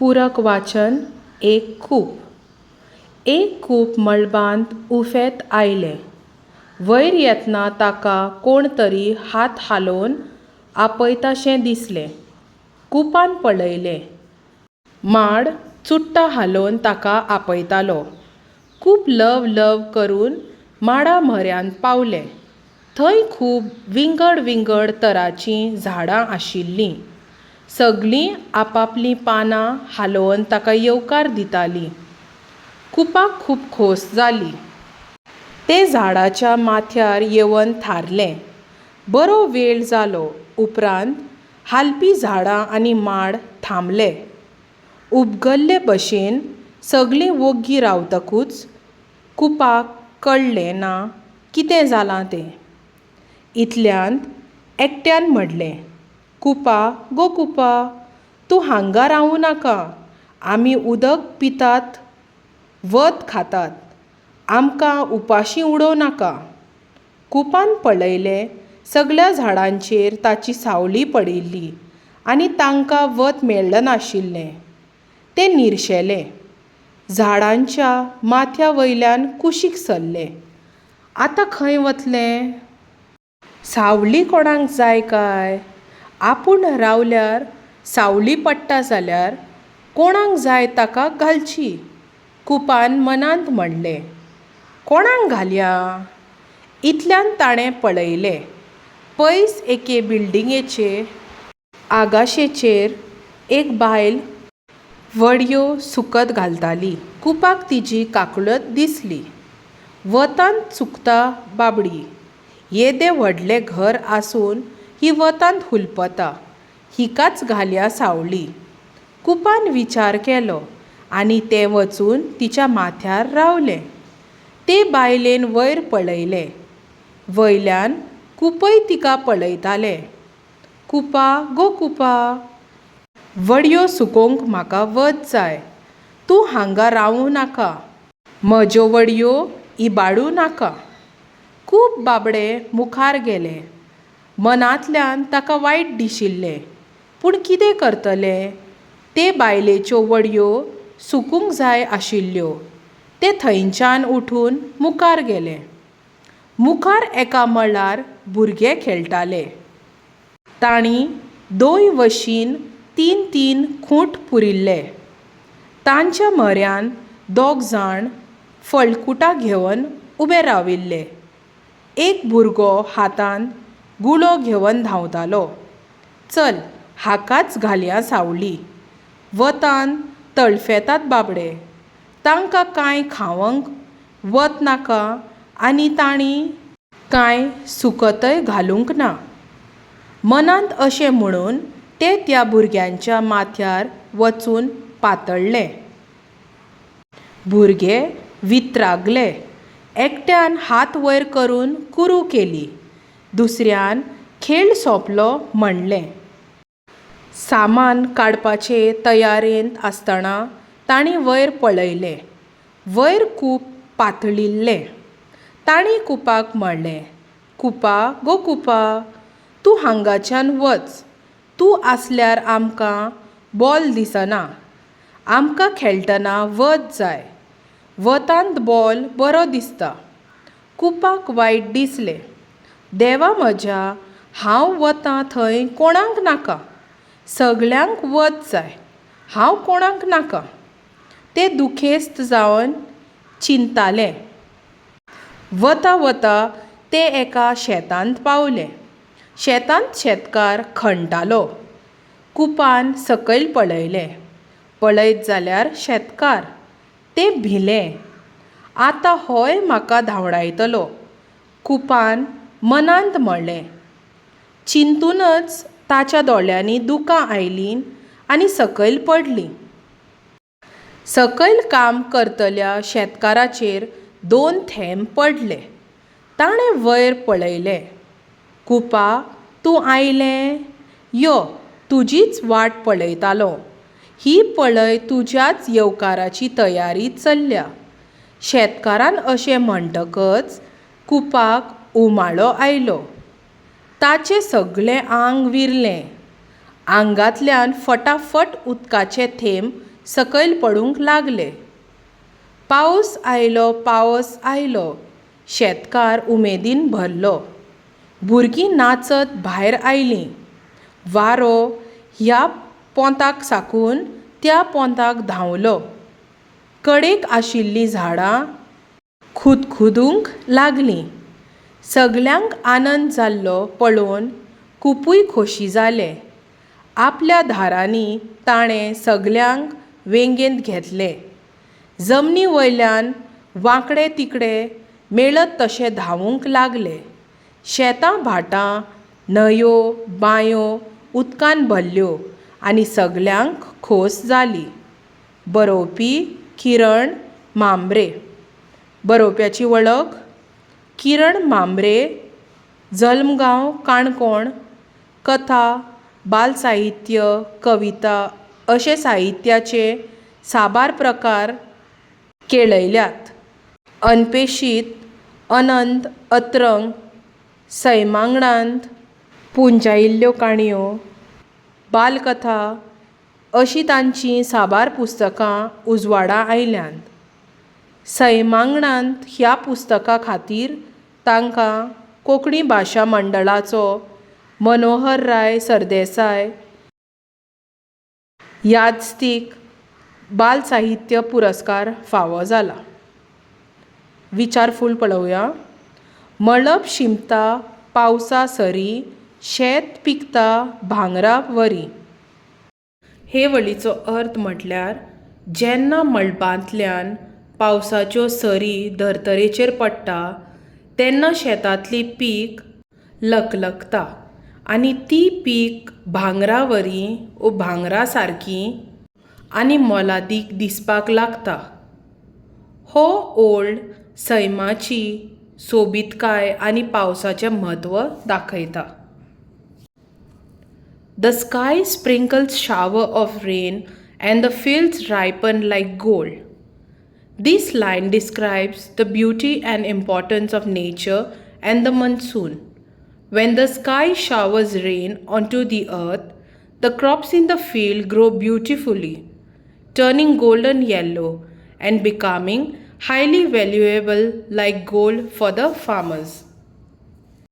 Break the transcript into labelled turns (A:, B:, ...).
A: पूरक वाचन एक खूप मळबांत उफेत आयले. वयर येतना ताका कोण तरी हात हालोवन आपयताशें दिसलें. कुपान पळयलें. माड चुट्टां हालोवन ताका आपयतालो. खूब लव लव करून माडा म्हऱ्यांत पावले. थंय खूब विंगड विंगड तरांचीं झाडां आशिल्लीं. सगळीं आपापलीं पानां हालोवन ताका येवकार दितालीं. कुपाक खूब खोस जाली. ते झाडाच्या माथ्यार येवन थारलें. बरो वेळ जालो उपरांत हालपी झाडां आनी माड थांबले. उबगल्ले भशेन सगळीं वोग्गी रावतकूच कुपाक कळ्ळें ना कितें जालां तें. इतल्यांत एकट्यान म्हणलें, "कुपा गो कुपा, तूं हांगा रावूं नाका. आमी उदक पितात, वत खातात. आमकां उपाशीं उडोवं नाका." कुपान पळयलें सगळ्या झाडांचेर ताची सावळी पडिल्ली आनी तांकां वत मेळ्ळें नाशिल्लें. तें निर्शेलें. झाडांच्या माथ्या वयल्यान कुशीक सरलें. आतां खंय वतलें? सावळी कोणाक जाय काय? आपूण रावल्यार सावळी पडटा जाल्यार कोणाक जाय ताका घालची. कुपान मनांत म्हणलें. कोणाक घालया? इतल्यान ताणें पळयलें. पयस एके बिल्डिंगेचे आगाशेचेर एक बायल वडयो सुकत घालताली. कुपाक तिची काकुळट दिसली. वतांत चुकता बाबडी. येदें व्हडलें घर आसून ही वतांत हुलपता. हिकाच घालया सावळी. कुपान विचार केलो आनी तें वचून तिच्या माथ्यार रावलें. ते बायलेन वयर पळयलें. वयल्यान कुपय तिका पळयतालें. "कुपा गो कुपा, वडयो सुकोवंक म्हाका वत जाय. तूं हांगा रावूं नाका. म्हज्यो वडयो इबाडूं नाका." खूब बाबडे मुखार गेले. मनांतल्यान ताका वायट दिशिल्लें. पूण कितें करतले? ते बायलेच्यो वडयो सुकूंक जाय आशिल्ल्यो. ते थंयच्यान उठून मुखार गेले. मुखार एका मळार भुरगे खेळटाले. तांणी दोय वशीन 3-3 खूंट पुरिल्ले. तांच्या म्हऱ्यांत 2 जाण फळकुटां घेवन उबे राविल्ले. एक भुरगो हातांत गुळो घेवन धांवतालो. "चल, हाकाच घालया सावळी." वतांत तळफेतात बाबडे. तांकां कांय खावंक वत नाका आनी तांणी कांय सुकतय घालूंक ना. मनांत अशें म्हणून ते त्या भुरग्यांच्या माथ्यार वचून पातळ्ळे. भुरगे वित्रागले. एकट्यान हात वयर करून कुरू केली. दुसऱ्यान खेळ सोंपलो म्हणलें. सामान काडपाचे तयारेंत आसतना तांणी वयर पळयलें. वयर खूब पातळिल्लें. तांणी कुपाक म्हणलें, "कुपा गो कुपा, तूं हांगाच्यान वच. तूं आसल्यार आमकां बॉल दिसना. आमकां खेळटना वत जाय. वतांत बॉल बरो दिसता." कुपाक वायट दिसलें. देवा म्हज्या, हांव वतां थंय कोणाक नाका. सगळ्यांक वत जाय. हांव कोणाक नाका. तें दुखेस्त जावन चिंतालें. वता वता ते एका शेतांत पावले. शेतांत शेतकार खणटालो. कुपान सकयल पळयलें. पळयत जाल्यार शेतकार. तें भिलें. आतां होय म्हाका धांवडायतलो. कुपान मनांत म्हणलें. चिंतूनच ताच्या दोळ्यांनी दुकां आयलीं आनी सकयल पडलीं. सकयल काम करतल्या शेतकाराचेर 2 थेंब पडले. ताणें वयर पळयलें. "कुपा, तूं आयलें? यो, तुजीच वाट पळयतालों. ही पळय तुज्याच येवकाराची तयारी चल्ल्या." शेतकारान अशें म्हणटकच कुपाक उमाळो आयलो. ताचें सगळें आंग विरलें. आंगांतल्यान फटाफट उदकाचे थेंब सकयल पडूंक लागले. पावस आयलो, शेतकार उमेदीन भरलो. भुरगीं नाचत भायर आयलीं. वारो ह्या पोंताक साकून त्या पोंताक धांवलो. कडेक आशिल्लीं झाडां खुदखुदूंक लागलीं. सगल्यांक आनंद जाल्लो पळोवन खुपूय खोशी जाले. आपल्या धारांनी ताणें सगल्यांक वेंगेंत घेतले. जमनी वयल्यान वांकडे तिकडे मेळत तशे धांवूंक लागले. शेतां भाटां, न्हंयो बांयो उदकान भरल्यो आनी सगल्यांक खोस जाली. बरोवपी किरण मांब्रे. बरोवप्याची वळख किरण मांब्रे, जल्मगांव काणकोण. कथा, बाल साहित्य, कविता अशे साहित्याचे साबार प्रकार केळयल्यात. अनपेशीत, अनंत अत्रंग, सैमांगणांत, पुंजायिल्ल्यो काणयो, बालकथा अशीं तांचीं साबार पुस्तकां उजवाडा आयल्यांत. सैमांगणांत ह्या पुस्तका खातीर तांकां कोंकणी भाशा मंडळाचो मनोहरराय सरदेसाय यादस्तीक बाल साहित्य पुरस्कार फावो जाला. विचारफूल पळोवया. मळब शिंपता पावसा सरी, शेत पिकता भांगरा वरी. हे वळीचो अर्थ म्हटल्यार जेन्ना मळबांतल्यान पावसाच्यो सरी धर्तरेचेर पडटा तेन्ना शेतांतली पीक लखलखता आनी ती पीक भांगरा वरी वो भांगरा सारकी आनी मोलादीक दिसपाक लागता. हो ओळ सैमाची सोबीतकाय आनी पावसाचें म्हत्व दाखयता. The sky sprinkles shower of rain and the fields ripen like gold. This line describes the beauty and importance of nature and the monsoon. When the sky showers rain onto the earth, the crops in the field grow beautifully, turning golden yellow and becoming highly valuable like gold for the farmers.